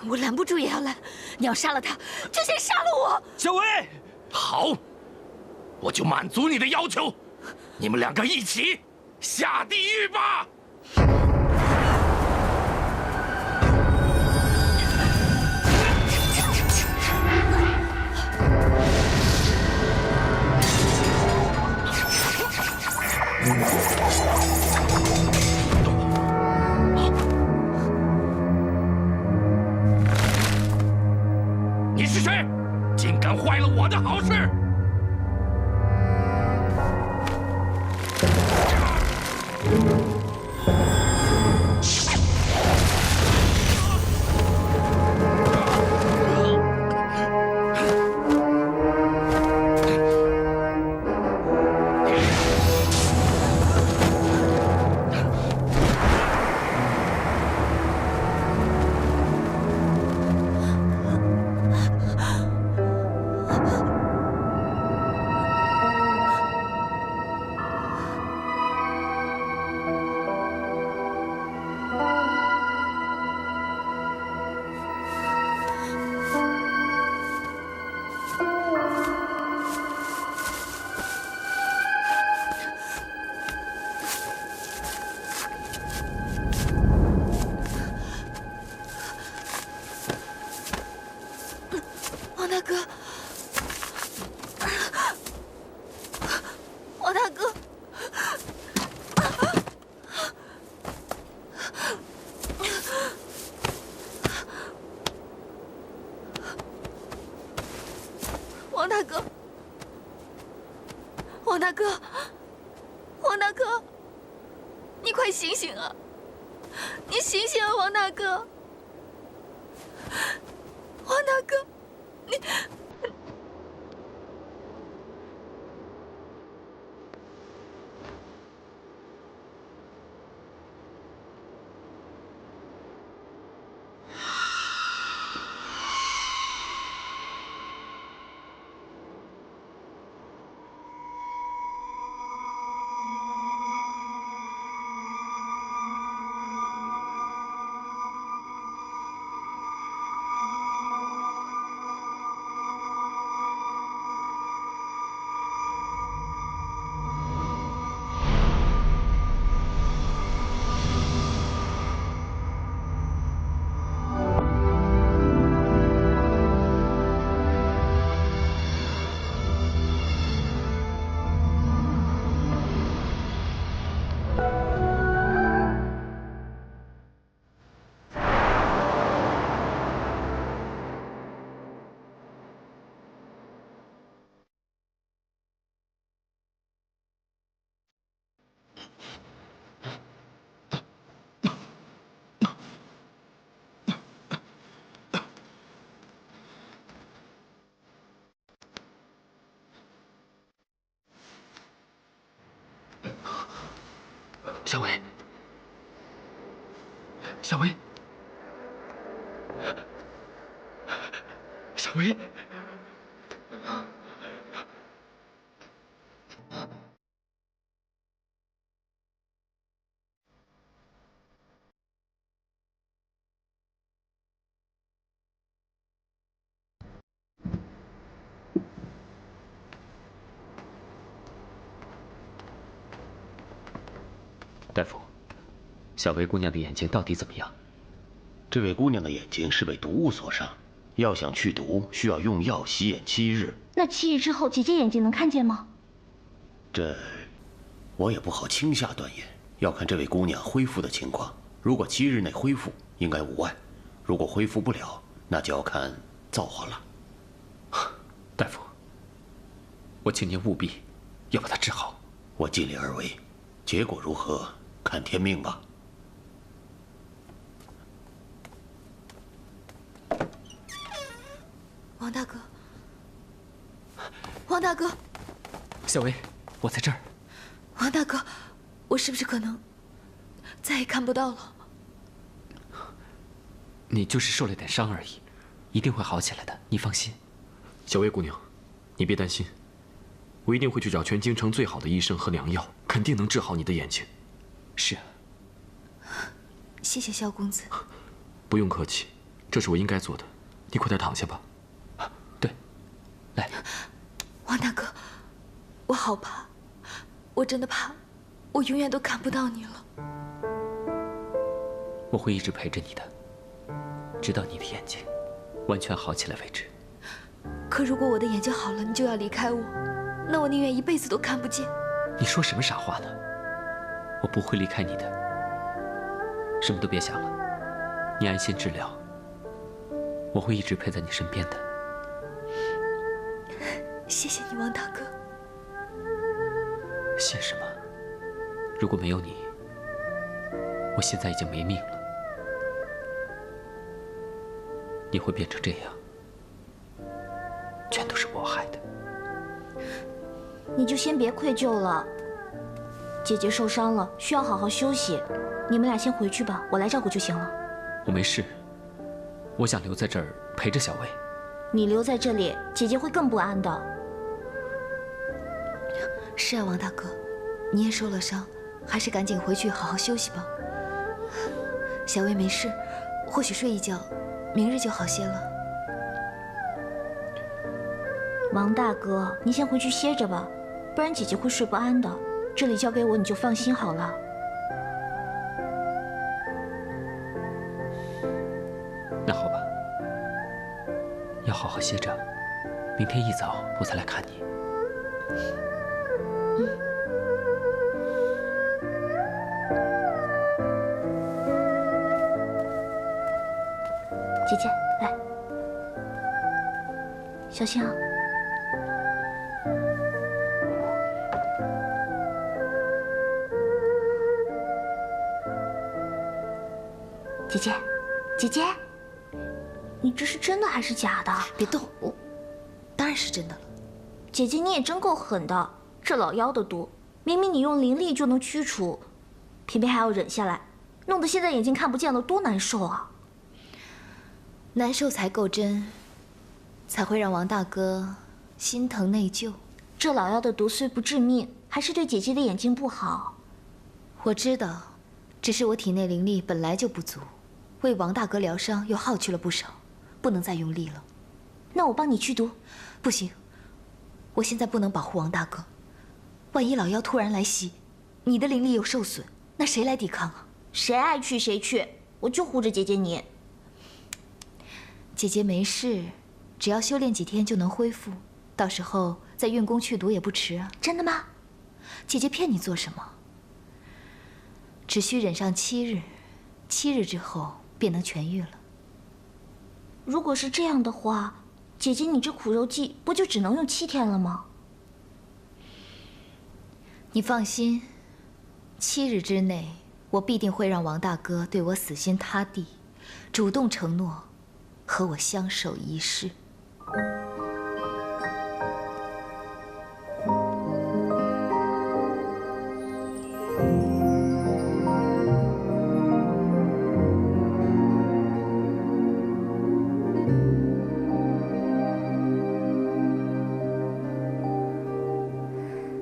我拦不住也要拦。你要杀了他，就先杀了我。小薇，好，我就满足你的要求，你们两个一起下地狱吧！你是谁？竟敢坏了我的好事！王大哥，王大哥，王大哥，王大哥，王大哥，你快醒醒啊！你醒醒啊，王大哥！王大哥，你……小薇，小薇，小薇，大夫，小薇姑娘的眼睛到底怎么样？这位姑娘的眼睛是被毒物所伤，要想去毒，需要用药洗眼7日。那7日之后，姐姐眼睛能看见吗？这，我也不好轻下断言，要看这位姑娘恢复的情况。如果7日内恢复，应该无碍；如果恢复不了，那就要看造化了。大夫，我请您务必要把她治好。我尽力而为，结果如何，看天命吧。王大哥，王大哥，小薇，我在这儿。王大哥，我是不是可能再也看不到了？你就是受了点伤而已，一定会好起来的，你放心。小薇姑娘，你别担心，我一定会去找全京城最好的医生和良药，肯定能治好你的眼睛。是啊，谢谢萧公子。不用客气，这是我应该做的。你快点躺下吧。对，来，王大哥，我好怕，我真的怕，我永远都看不到你了。我会一直陪着你的，直到你的眼睛完全好起来为止。可如果我的眼睛好了，你就要离开我，那我宁愿一辈子都看不见。你说什么傻话呢？我不会离开你的，什么都别想了，你安心治疗，我会一直陪在你身边的。谢谢你，王大哥。谢什么？如果没有你，我现在已经没命了。你会变成这样，全都是我害的。你就先别愧疚了。姐姐受伤了，需要好好休息。你们俩先回去吧，我来照顾就行了。我没事，我想留在这儿陪着小薇。你留在这里，姐姐会更不安的。是啊，王大哥，你也受了伤，还是赶紧回去好好休息吧。小薇没事，或许睡一觉，明日就好些了。王大哥，你先回去歇着吧，不然姐姐会睡不安的。这里交给我，你就放心好了。那好吧，要好好歇着，明天一早我再来看你。姐姐，来，小心啊。姐姐，姐姐，你这是真的还是假的？别动，我当然是真的了。姐姐，你也真够狠的，这老妖的毒，明明你用灵力就能驱除，偏偏还要忍下来，弄得现在眼睛看不见了，多难受啊！难受才够真，才会让王大哥心疼内疚。这老妖的毒虽不致命，还是对姐姐的眼睛不好。我知道，只是我体内灵力本来就不足，为王大哥疗伤又耗去了不少，不能再用力了。那我帮你驱毒。不行，我现在不能保护王大哥，万一老妖突然来袭，你的灵力又受损，那谁来抵抗啊？谁爱去谁去，我就护着姐姐你。姐姐没事，只要修炼几天就能恢复，到时候再运功去毒也不迟啊。真的吗？姐姐骗你做什么？只需忍上7日，7日之后便能痊愈了。如果是这样的话，姐姐你这苦肉计不就只能用7天了吗？你放心，7日之内，我必定会让王大哥对我死心塌地，主动承诺和我相守一世。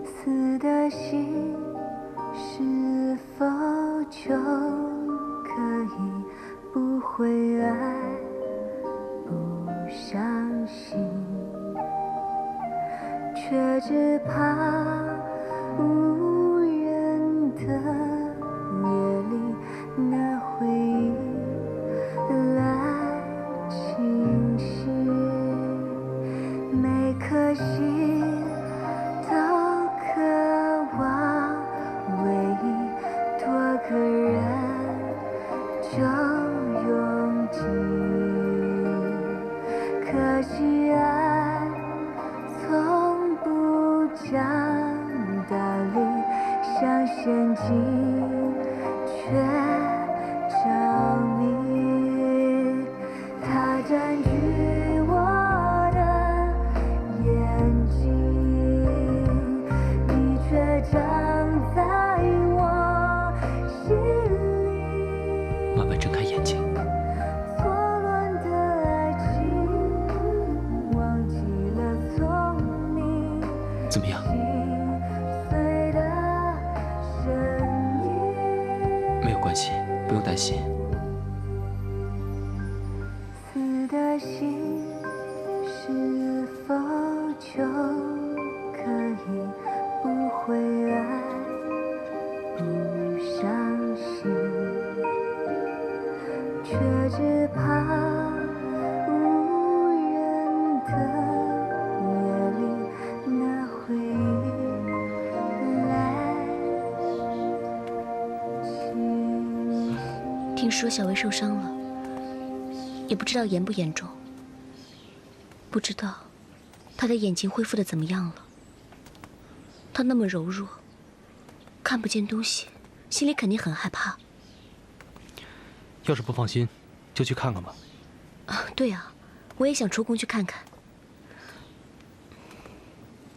死的心是否就可以不会爱，不伤心，却只怕无人的夜里，那回忆来侵袭，每颗心都渴望唯一多个人就拥挤，可惜爱从不讲道理，像陷阱却着迷，它占据我的眼睛，你却长在我心里。慢慢睁开眼睛。错乱的爱情，忘记了聪明。怎么样？心碎的声音。没有关系，不用担心。死我只怕无人的夜里，那回忆来侵袭。听说小薇受伤了，也不知道严不严重。不知道她的眼睛恢复的怎么样了。她那么柔弱，看不见东西，心里肯定很害怕。要是不放心，就去看看吧。啊，对啊，我也想抽空去看看。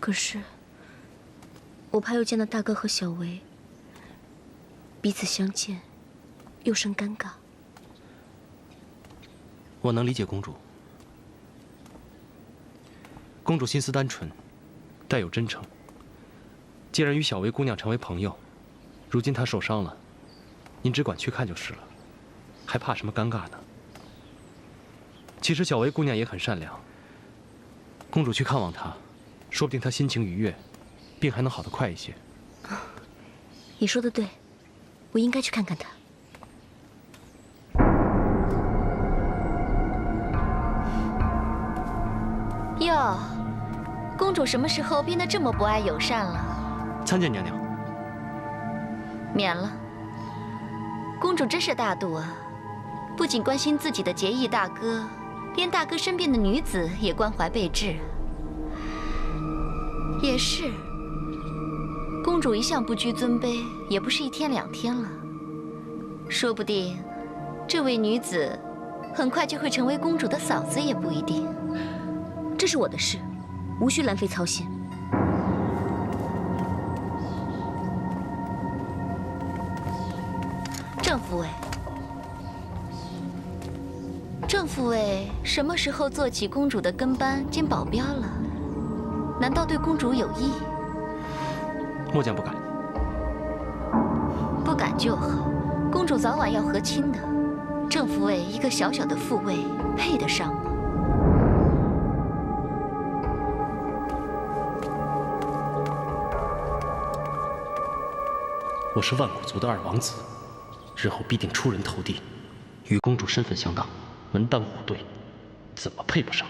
可是，我怕又见到大哥和小薇，彼此相见，又生尴尬。我能理解公主。公主心思单纯，带有真诚。既然与小薇姑娘成为朋友，如今她受伤了，您只管去看就是了，还怕什么尴尬呢？其实小薇姑娘也很善良，公主去看望她，说不定她心情愉悦，病还能好得快一些。你说的对，我应该去看看她。哟，公主什么时候变得这么不爱友善了？参见娘娘。免了。公主真是大度啊，不仅关心自己的结义大哥，连大哥身边的女子也关怀备至。也是，公主一向不居尊卑，也不是一天两天了。说不定，这位女子很快就会成为公主的嫂子，也不一定。这是我的事，无需兰妃操心。郑父卫，郑父卫什么时候做起公主的跟班兼保镖了？难道对公主有意？末将不敢。不敢就好，公主早晚要和亲的。郑父卫一个小小的父卫，配得上吗？我是万古族的二王子，日后必定出人头地，与公主身份相当，门当户对，怎么配不上？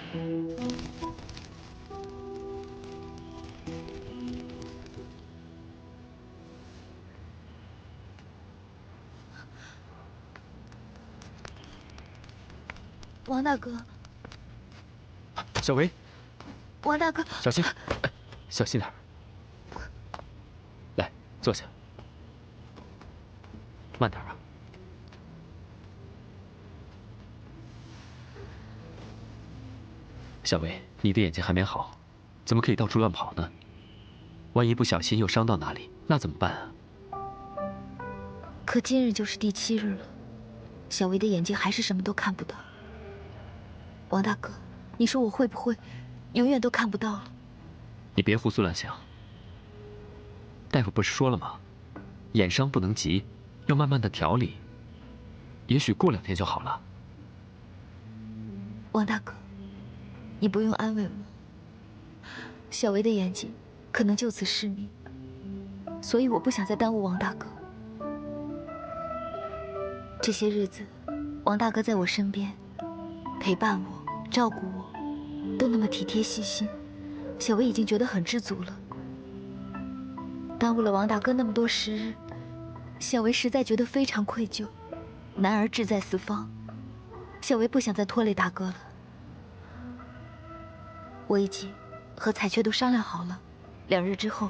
王大哥，小薇，王大哥，小心，小心点。来，坐下。慢点啊。小薇，你的眼睛还没好，怎么可以到处乱跑呢？万一不小心又伤到哪里，那怎么办啊？可今日就是第7日了，小薇的眼睛还是什么都看不到。王大哥，你说我会不会永远都看不到了？你别胡思乱想。大夫不是说了吗？眼伤不能急，要慢慢的调理。也许过2天就好了。王大哥，你不用安慰我。小薇的眼睛可能就此失明，所以我不想再耽误王大哥。这些日子，王大哥在我身边，陪伴我，照顾我，都那么体贴细心，小薇已经觉得很知足了。耽误了王大哥那么多时日，小薇实在觉得非常愧疚。男儿志在四方，小薇不想再拖累大哥了。我已经和彩雀都商量好了，2日之后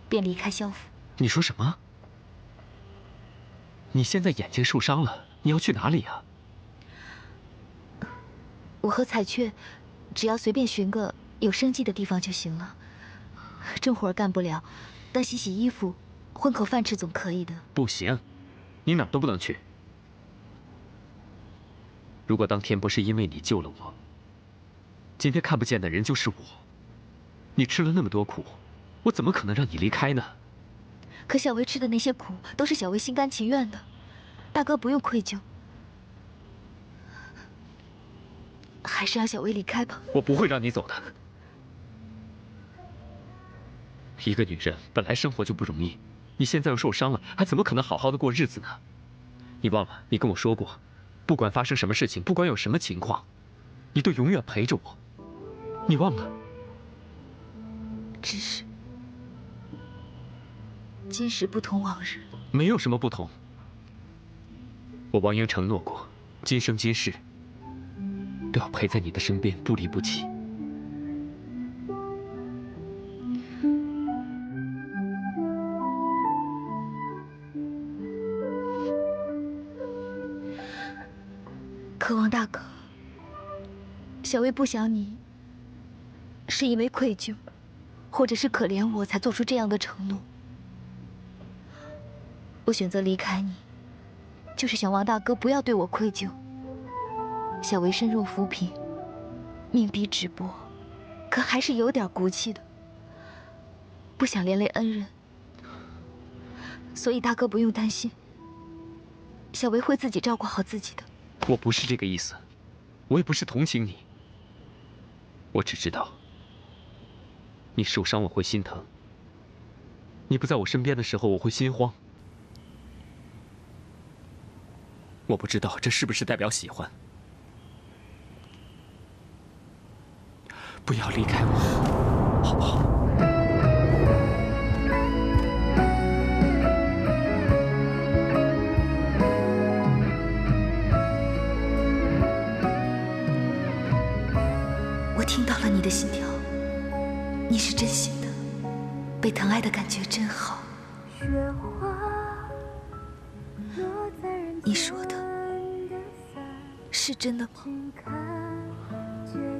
便离开萧府。你说什么？你现在眼睛受伤了，你要去哪里啊？我和彩雀只要随便寻个有生机的地方就行了，正活干不了，但洗洗衣服、混口饭吃总可以的。不行，你哪儿都不能去。如果当天不是因为你救了我，今天看不见的人就是我。你吃了那么多苦，我怎么可能让你离开呢？可小薇吃的那些苦，都是小薇心甘情愿的，大哥不用愧疚。还是让小薇离开吧。我不会让你走的。一个女人本来生活就不容易，你现在又受伤了，还怎么可能好好的过日子呢？你忘了，你跟我说过，不管发生什么事情，不管有什么情况，你都永远陪着我。你忘了？只是今时不同往日。没有什么不同。我王英承诺过，今生今世都要陪在你的身边，不离不弃。可王大哥，小薇不想你，是因为愧疚，或者是可怜我才做出这样的承诺。我选择离开你，就是想王大哥不要对我愧疚。小薇身弱扶贫，命比纸薄，可还是有点骨气的，不想连累恩人。所以大哥不用担心，小薇会自己照顾好自己的。我不是这个意思，我也不是同情你。我只知道，你受伤我会心疼，你不在我身边的时候我会心慌。我不知道这是不是代表喜欢。不要离开我，好不好？我听到了你的心跳，你是真心的，被疼爱的感觉真好。你说的是真的吗？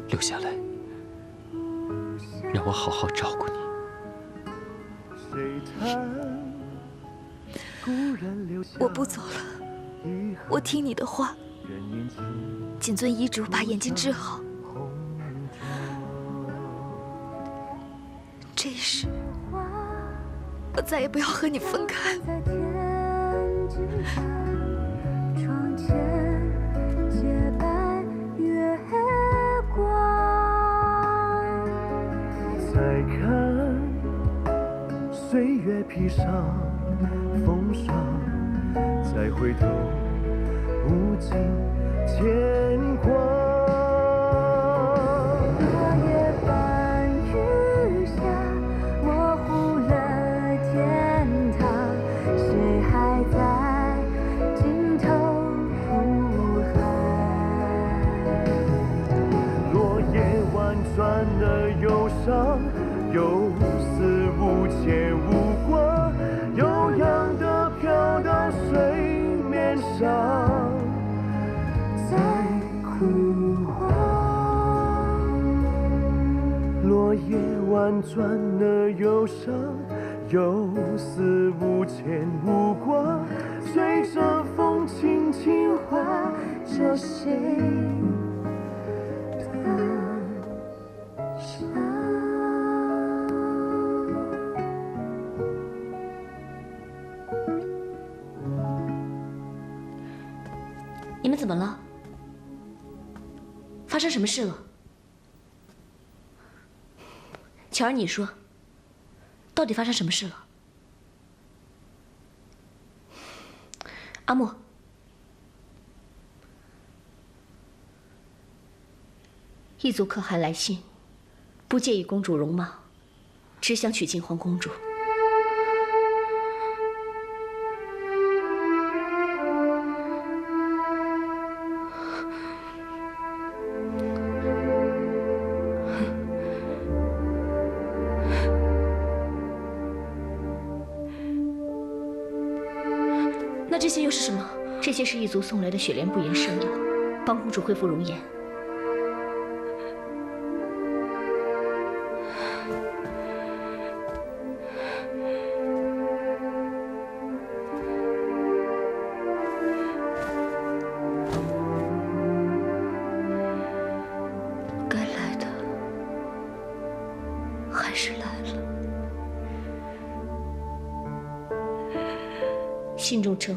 留下来，让我好好照顾你。我不走了，我听你的话，谨遵医嘱，把眼睛治好。这一世，我再也不要和你分开。窗前洁白月光，再看岁月披上风霜，再回头无尽牵挂。落叶般雨下，模糊了天堂，谁还在尽头呼喊？落叶婉转的忧伤，有丝无牵无挂，悠扬的飘到水面上，在枯黄。落叶婉转的忧伤，有丝无牵无挂，随着风轻轻划着谁的伤。你们怎么了？发生什么事了？巧儿，你说，到底发生什么事了？阿莫，异族可汗来信，不介意公主容貌，只想娶靖皇公主。那这些又是什么？这些是异族送来的雪莲不言圣药，帮公主恢复容颜。该来的还是来了。信中称，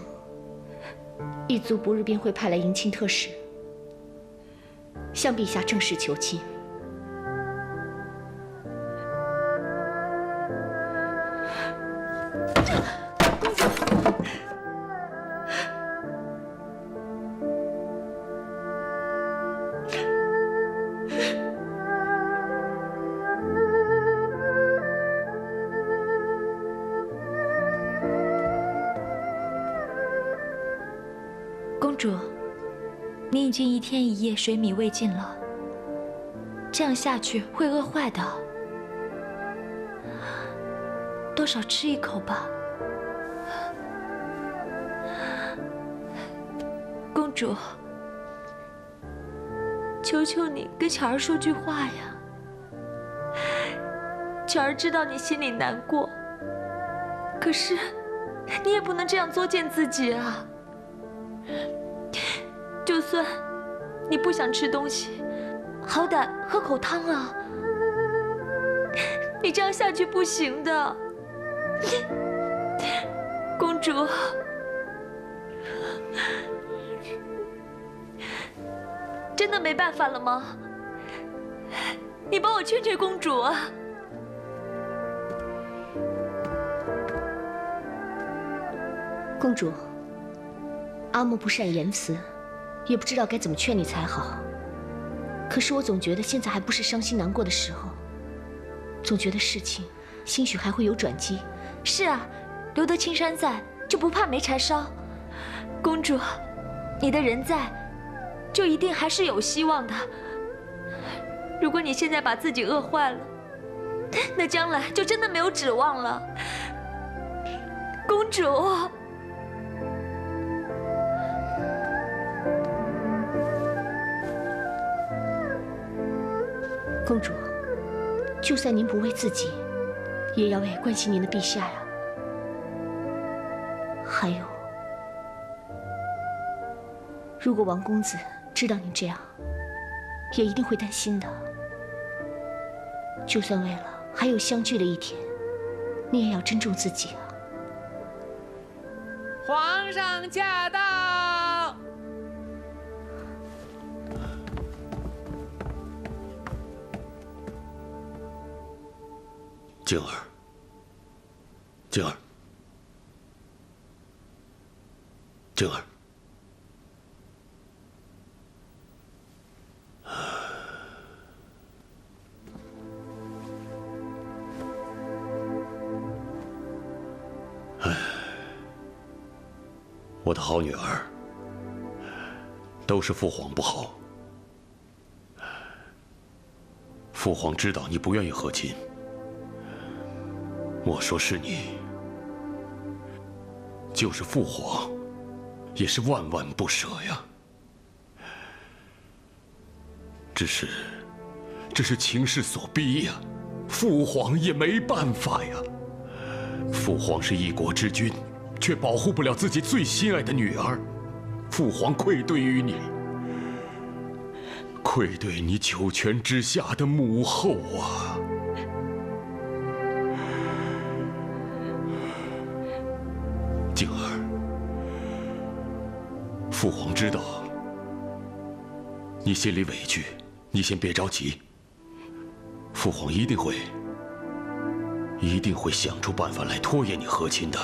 异族不日便会派来迎亲特使，向陛下正式求亲。主，你已经1天1夜水米未进了，这样下去会饿坏的。多少吃一口吧。公主，求求你跟巧儿说句话呀。巧儿知道你心里难过，可是你也不能这样作践自己啊。就算你不想吃东西，好歹喝口汤啊。你这样下去不行的，公主。真的没办法了吗？你帮我劝劝公主啊！公主，阿莫不善言辞，也不知道该怎么劝你才好。可是我总觉得现在还不是伤心难过的时候，总觉得事情兴许还会有转机。是啊，留得青山在，就不怕没柴烧。公主，你的人在，就一定还是有希望的。如果你现在把自己饿坏了，那将来就真的没有指望了。公主。公主，就算您不为自己，也要为关心您的陛下呀。还有，如果王公子知道您这样，也一定会担心的。就算为了还有相聚的一天，你也要珍重自己啊。皇上驾到！静儿，静儿，静儿，唉，我的好女儿，都是父皇不好。父皇知道你不愿意和亲。莫说是你，就是父皇，也是万万不舍呀。只是，这是情势所逼呀，父皇也没办法呀。父皇是一国之君，却保护不了自己最心爱的女儿，父皇愧对于你，愧对你九泉之下的母后啊。静儿，父皇知道你心里委屈，你先别着急。父皇一定会想出办法来拖延你和亲的。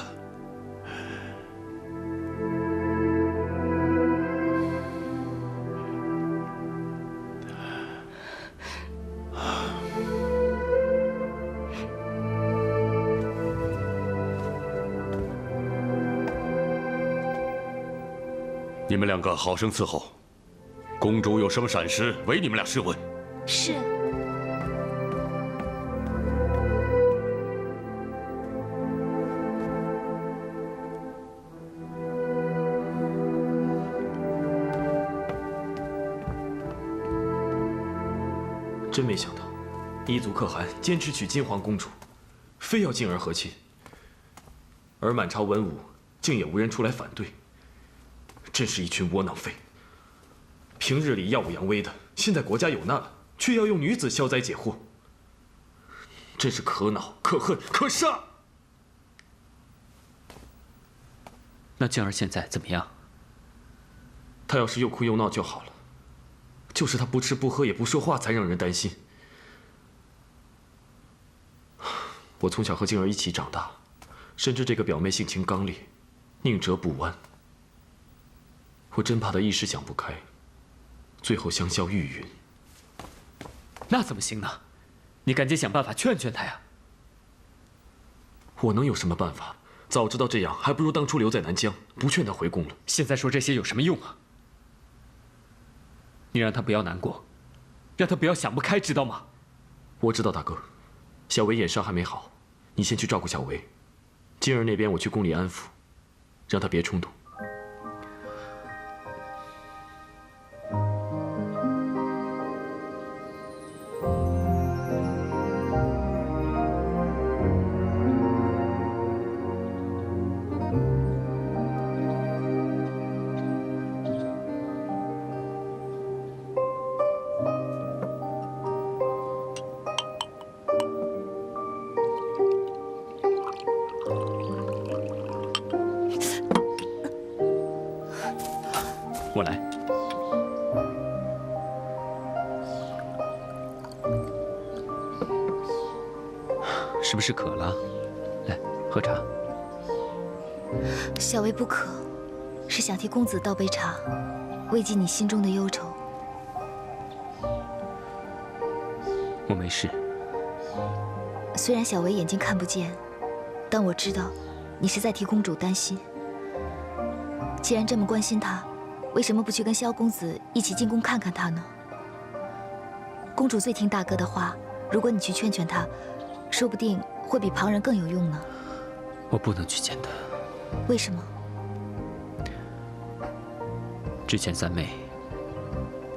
你们两个好生伺候，公主有什么闪失，唯你们俩试问。是。真没想到，异族可汗坚持娶金皇公主，非要静儿和亲，而满朝文武竟也无人出来反对。真是一群窝囊废！平日里耀武扬威的，现在国家有难了，却要用女子消灾解惑，真是可恼、可恨、可杀！那静儿现在怎么样？她要是又哭又闹就好了，就是她不吃不喝也不说话，才让人担心。我从小和静儿一起长大，深知这个表妹性情刚烈，宁折不弯。我真怕她一时想不开，最后香消玉殒。那怎么行呢？你赶紧想办法劝劝她呀！我能有什么办法？早知道这样，还不如当初留在南疆，不劝她回宫了。现在说这些有什么用啊？你让他不要难过，让他不要想不开，知道吗？我知道，大哥。小维眼伤还没好，你先去照顾小维。静儿那边我去宫里安抚，让他别冲动。我来。是不是渴了？来，喝茶。小薇不渴，是想替公子倒杯茶，慰藉你心中的忧愁。我没事。虽然小薇眼睛看不见，但我知道你是在替公主担心。既然这么关心她，为什么不去跟萧公子一起进宫看看他呢？公主最听大哥的话，如果你去劝劝她，说不定会比旁人更有用呢。我不能去见他。为什么？之前三妹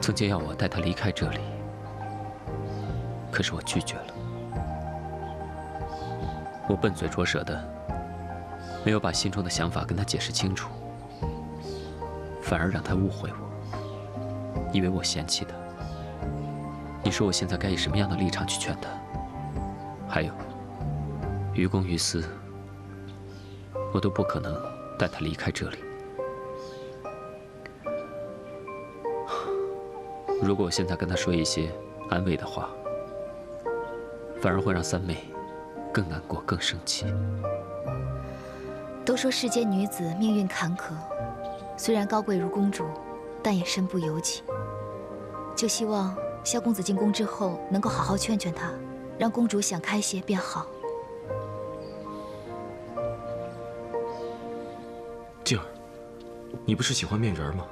曾经要我带她离开这里，可是我拒绝了。我笨嘴拙舌的，没有把心中的想法跟她解释清楚。反而让他误会我，以为我嫌弃他。你说我现在该以什么样的立场去劝他？还有，于公于私，我都不可能带他离开这里。如果我现在跟他说一些安慰的话，反而会让三妹更难过、更生气。都说世间女子命运坎坷。虽然高贵如公主，但也身不由己。就希望萧公子进宫之后，能够好好劝劝她，让公主想开些便好。静儿，你不是喜欢面人吗？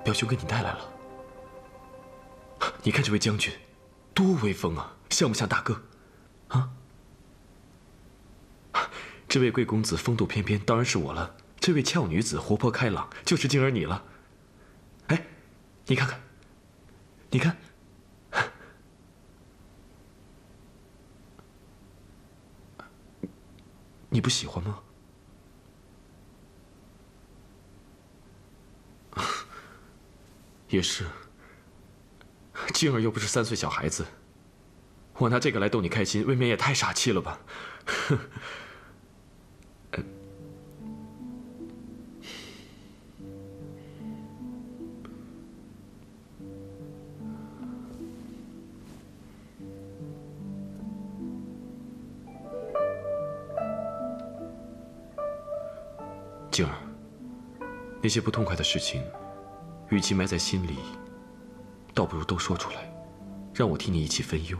表兄给你带来了。你看这位将军，多威风啊，像不像大哥？啊？这位贵公子风度翩翩，当然是我了。这位俏女子活泼开朗，就是静儿你了。哎，你看看，你看，你不喜欢吗？也是，静儿又不是3岁小孩子，我拿这个来逗你开心，未免也太傻气了吧？静儿，那些不痛快的事情，与其埋在心里，倒不如都说出来，让我替你一起分忧。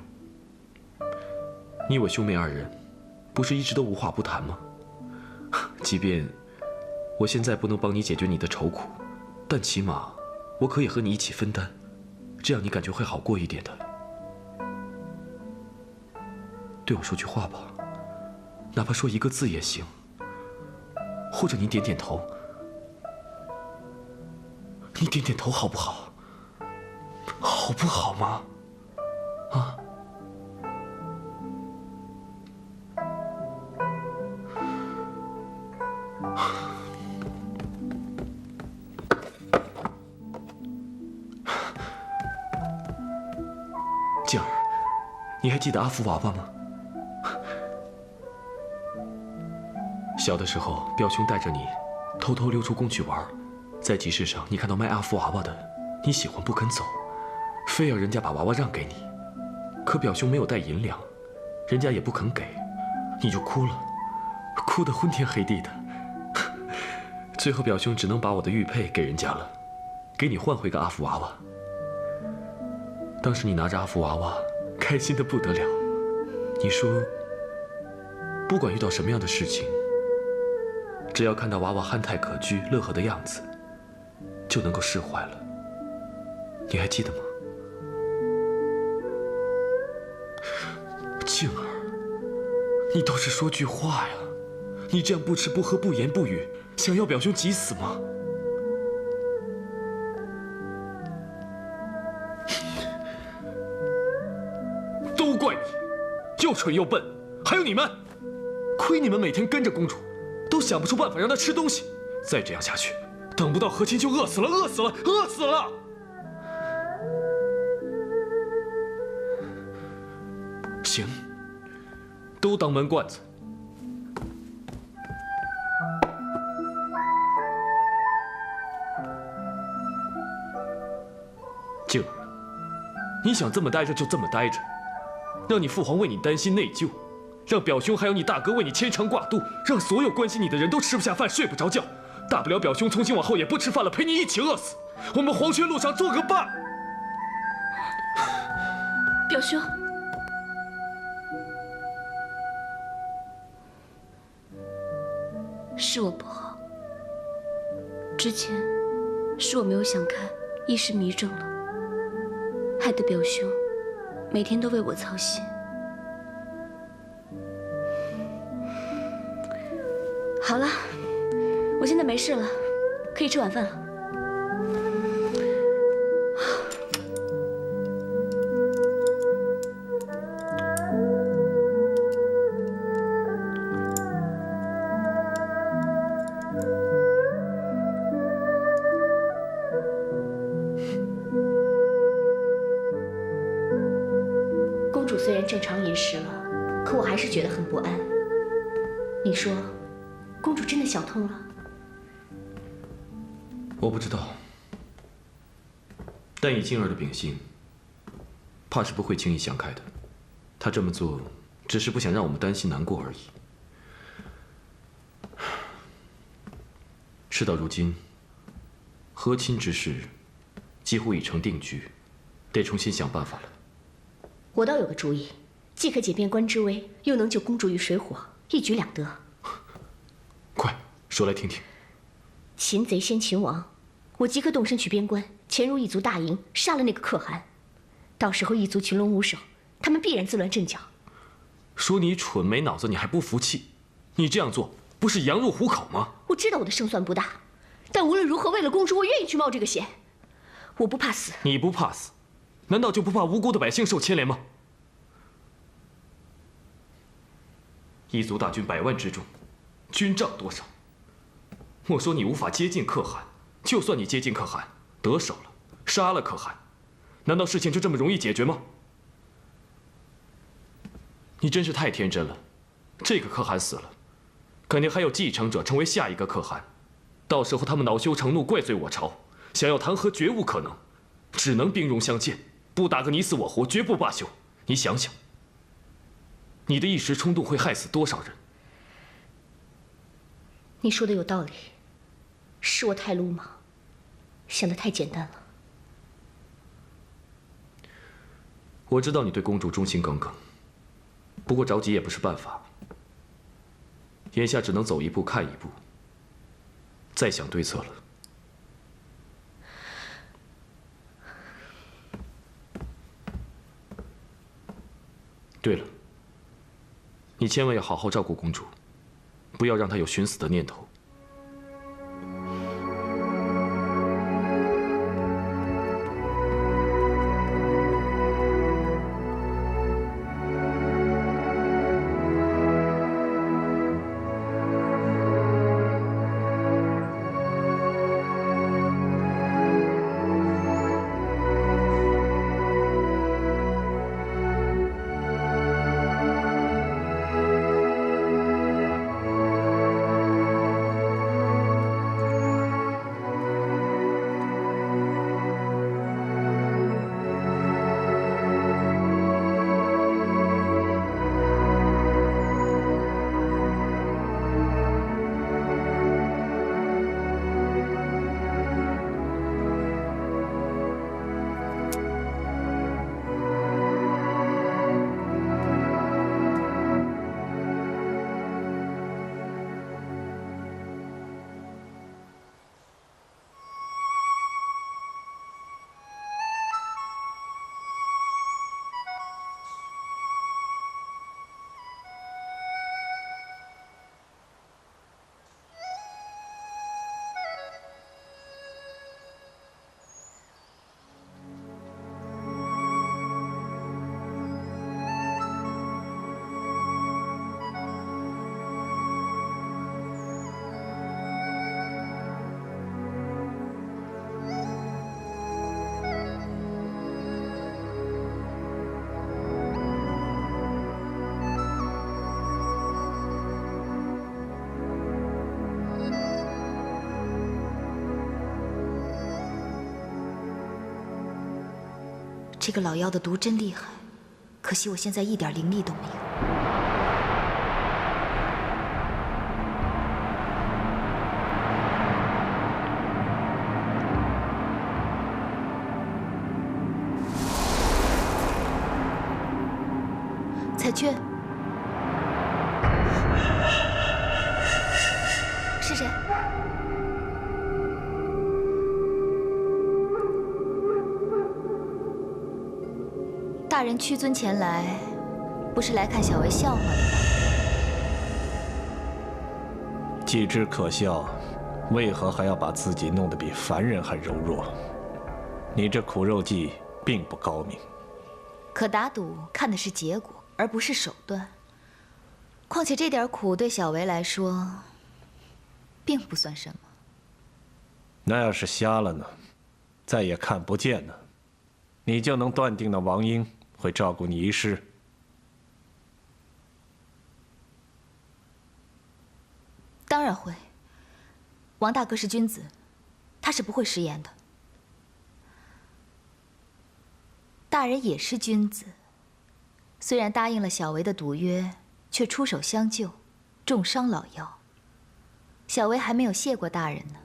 你我兄妹2人，不是一直都无话不谈吗？即便我现在不能帮你解决你的愁苦，但起码我可以和你一起分担，这样你感觉会好过一点的。对我说句话吧，哪怕说1个字也行。或者你点点头，你点点头好不好？好不好吗？啊？静儿，你还记得阿福娃娃吗？小的时候，表兄带着你偷偷溜出宫去玩，在集市上你看到卖阿福娃娃的，你喜欢不肯走，非要人家把娃娃让给你。可表兄没有带银两，人家也不肯给，你就哭了，哭得昏天黑地的。最后表兄只能把我的玉佩给人家了，给你换回个阿福娃娃。当时你拿着阿福娃娃，开心得不得了。你说，不管遇到什么样的事情，只要看到娃娃憨态可掬、乐呵的样子，就能够释怀了。你还记得吗？静儿，你倒是说句话呀！你这样不吃不喝不言不语，想要表兄急死吗？都怪你，又蠢又笨，还有你们，亏你们每天跟着公主，都想不出办法让她吃东西。再这样下去，等不到和亲就饿死了，饿死了，饿死了！行，都当闷罐子。静儿，你想这么待着就这么待着，让你父皇为你担心内疚，让表兄还有你大哥为你牵肠挂肚，让所有关心你的人都吃不下饭睡不着觉，大不了表兄从今往后也不吃饭了，陪你一起饿死，我们黄泉路上做个伴。表兄，是我不好，之前是我没有想开，一时迷怔了，害得表兄每天都为我操心。好了，我现在没事了，可以吃晚饭了。公主虽然正常饮食了，可我还是觉得很不安。你说，公主真的想通了？我不知道，但以静儿的秉性，怕是不会轻易想开的。她这么做，只是不想让我们担心难过而已。事到如今，和亲之事几乎已成定局，得重新想办法了。我倒有个主意，既可解边关之危，又能救公主于水火，一举两得。快说来听听。擒贼先擒王，我即刻动身去边关，潜入异族大营，杀了那个可汗。到时候异族群龙无首，他们必然自乱阵脚。说你蠢没脑子，你还不服气？你这样做不是羊入虎口吗？我知道我的胜算不大，但无论如何，为了公主，我愿意去冒这个险。我不怕死。你不怕死，难道就不怕无辜的百姓受牵连吗？异族大军100万之众，军帐多少？莫说你无法接近可汗，就算你接近可汗，得手了，杀了可汗，难道事情就这么容易解决吗？你真是太天真了。这个可汗死了，肯定还有继承者成为下一个可汗，到时候他们恼羞成怒，怪罪我朝，想要弹劾绝无可能，只能兵戎相见，不打个你死我活，绝不罢休。你想想，你的一时冲动会害死多少人？你说的有道理，是我太鲁莽，想得太简单了。我知道你对公主忠心耿耿，不过着急也不是办法。眼下只能走一步看一步，再想对策了。对了，你千万要好好照顾公主，不要让她有寻死的念头。这个老妖的毒真厉害，可惜我现在一点灵力都没有。彩雀，是谁？大人屈尊前来，不是来看小薇笑话的吧？既知可笑，为何还要把自己弄得比凡人还柔弱？你这苦肉计并不高明。可打赌看的是结果，而不是手段。况且这点苦对小薇来说，并不算什么。那要是瞎了呢？再也看不见呢？你就能断定那王英会照顾你一世？当然会。王大哥是君子，他是不会食言的。大人也是君子，虽然答应了小薇的赌约，却出手相救，重伤老妖。小薇还没有谢过大人呢。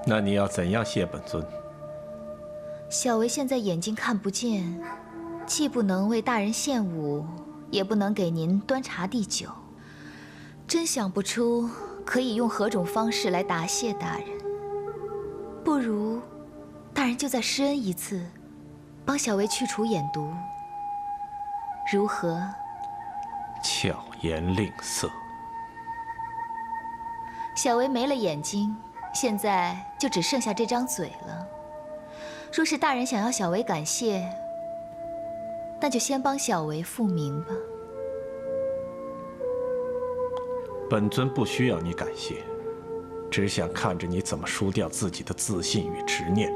那你要怎样谢本尊？小薇现在眼睛看不见，既不能为大人献舞，也不能给您端茶递酒，真想不出可以用何种方式来答谢大人。不如，大人就再施恩一次，帮小薇去除眼毒，如何？巧言令色。小薇没了眼睛，现在就只剩下这张嘴了。若是大人想要小薇感谢，那就先帮小薇复明吧。本尊不需要你感谢，只想看着你怎么输掉自己的自信与执念。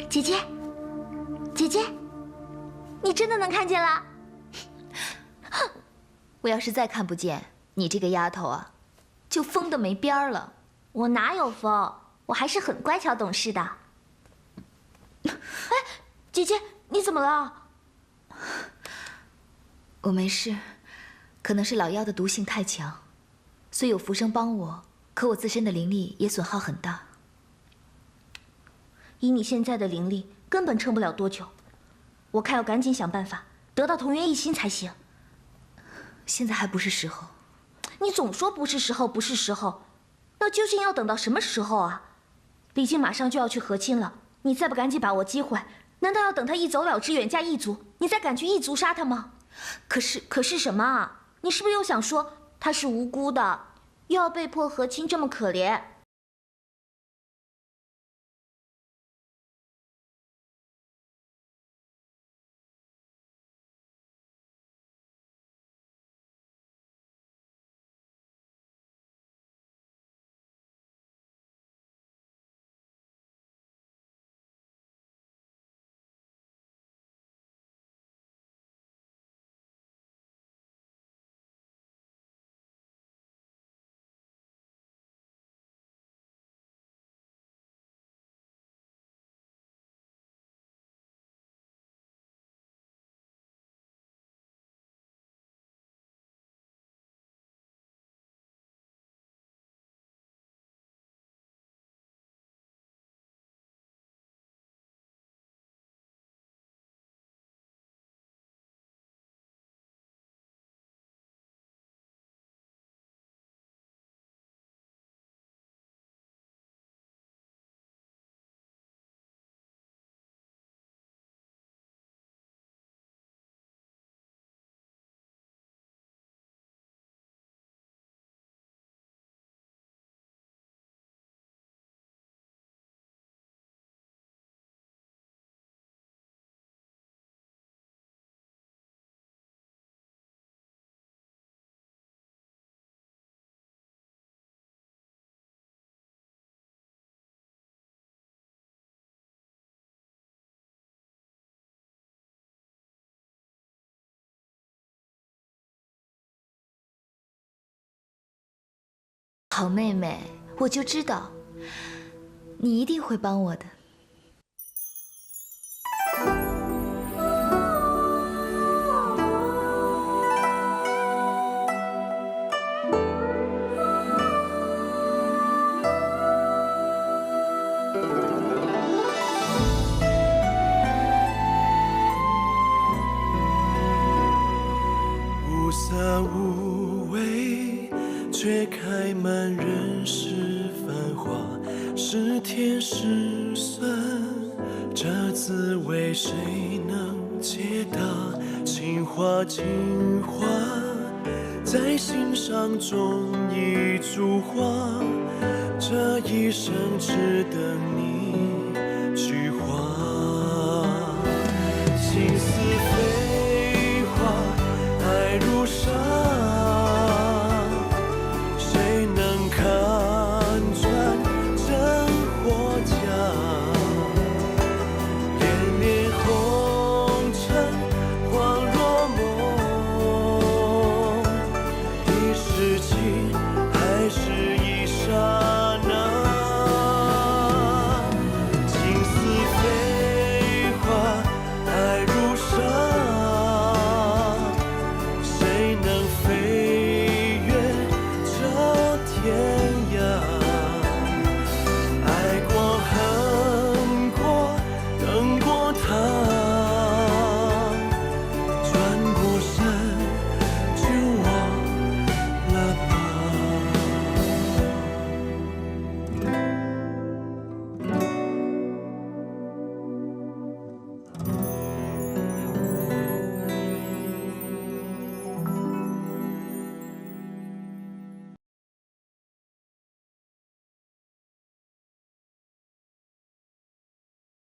姐姐，姐姐，你真的能看见了？我要是再看不见，你这个丫头啊，就疯得没边儿了。我哪有疯？我还是很乖巧懂事的。哎，姐姐，你怎么了？我没事，可能是老妖的毒性太强，虽有浮生帮我，可我自身的灵力也损耗很大。以你现在的灵力，根本撑不了多久。我看要赶紧想办法得到同源一心才行。现在还不是时候。你总说不是时候，不是时候，那究竟要等到什么时候啊？李靖马上就要去和亲了，你再不赶紧把握机会，难道要等他一走了之远嫁异族，你再敢去异族杀他吗？可是什么啊？你是不是又想说他是无辜的，又要被迫和亲，这么可怜？好妹妹，我就知道，你一定会帮我的。无色无味，却开满人世繁华，是甜是酸，这滋味谁能解答？情话情话，在心上种一株花，这一生只等你去花。情似飞花，爱如沙。